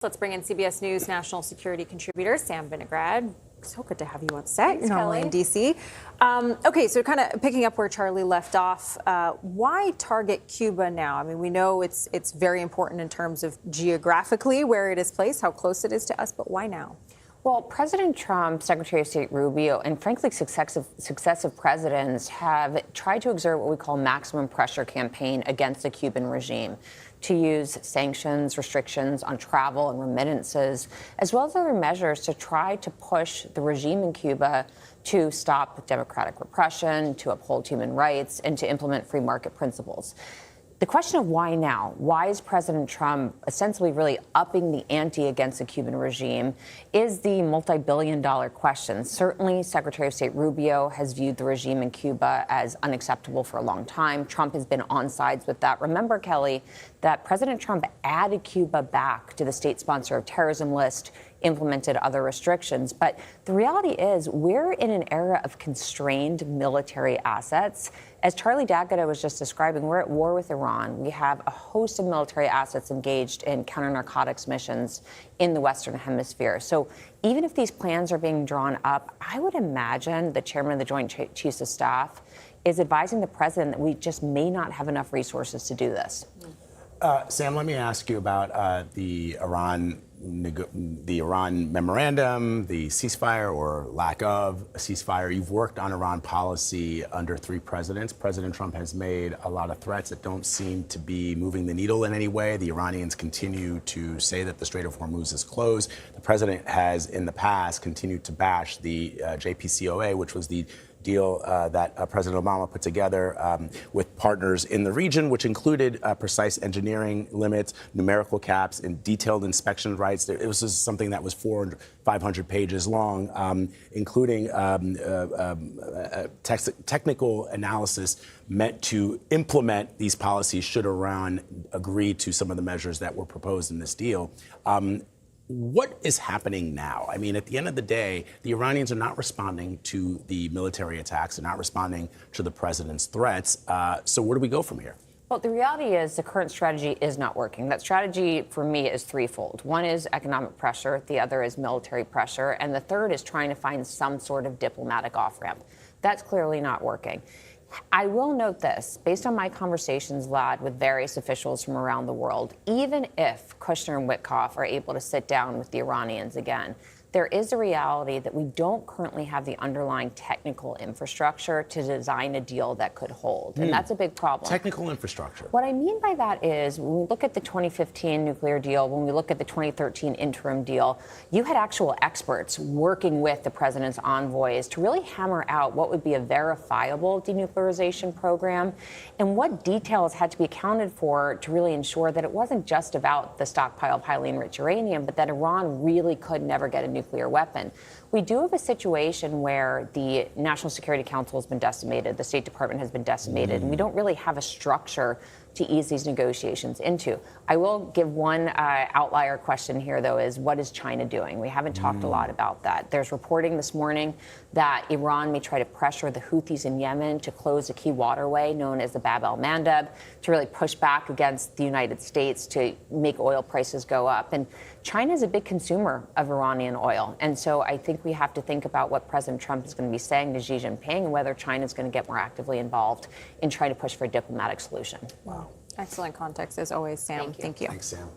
Let's bring in CBS News national security contributor Sam Vinograd. So good to have you on set. Thanks, You're normally in D.C. Okay, so kind of picking up where Charlie left off, why target Cuba now? I mean, we know it's very important in terms of geographically where it is placed, how close it is to us, but why now? Well, President Trump, Secretary of State Rubio, and frankly, successive presidents have tried to exert what we call maximum pressure campaign against the Cuban regime to use sanctions, restrictions on travel and remittances, as well as other measures to try to push the regime in Cuba to stop democratic repression, to uphold human rights, and to implement free market principles. The question of why now? Why is President Trump ostensibly really upping the ante against the Cuban regime is the multi-billion-dollar question. Certainly, Secretary of State Rubio has viewed the regime in Cuba as unacceptable for a long time. Trump has been on sides with that. Remember, Kelly, that President Trump added Cuba back to the state sponsor of terrorism list, implemented other restrictions. But the reality is we're in an era of constrained military assets. As Charlie D'Agata was just describing, we're at war with Iran. We have a host of military assets engaged in counter-narcotics missions in the Western Hemisphere. So even if these plans are being drawn up, I would imagine the chairman of the Joint Chiefs of Staff is advising the president that we just may not have enough resources to do this. Sam, let me ask you about the Iran memorandum, the ceasefire or lack of a ceasefire. You've worked on Iran policy under 3 presidents. President Trump has made a lot of threats that don't seem to be moving the needle in any way. The Iranians continue to say that the Strait of Hormuz is closed. The president has, in the past, continued to bash the JCPOA, which was the deal that President Obama put together with partners in the region, which included precise engineering limits, numerical caps, and detailed inspection rights. It was just something that was 400, 500 pages long, including technical analysis meant to implement these policies should Iran agree to some of the measures that were proposed in this deal. What is happening now? I mean, at the end of the day, the Iranians are not responding to the military attacks. They're not responding to the president's threats. So where do we go from here? Well, the reality is the current strategy is not working. That strategy, for me, is threefold. One is economic pressure. The other is military pressure. And the third is trying to find some sort of diplomatic off-ramp. That's clearly not working. I will note this, based on my conversations, Vlad, with various officials from around the world, even if Kushner and Witkoff are able to sit down with the Iranians again, there is a reality that we don't currently have the underlying technical infrastructure to design a deal that could hold. And that's a big problem. Technical infrastructure. What I mean by that is when we look at the 2015 nuclear deal, when we look at the 2013 interim deal, you had actual experts working with the president's envoys to really hammer out what would be a verifiable denuclearization program and what details had to be accounted for to really ensure that it wasn't just about the stockpile of highly enriched uranium, but that Iran really could never get a nuclear weapon. We do have a situation where the National Security Council has been decimated, the State Department has been decimated, and we don't really have a structure to ease these negotiations into. I will give one outlier question here, though, is what is China doing? We haven't talked a lot about that. There's reporting this morning that Iran may try to pressure the Houthis in Yemen to close a key waterway known as the Bab el-Mandeb to really push back against the United States to make oil prices go up. And China is a big consumer of Iranian oil. And so I think we have to think about what President Trump is going to be saying to Xi Jinping and whether China is going to get more actively involved in trying to push for a diplomatic solution. Wow. Excellent context, as always, Sam. Thank you. Thanks, Sam.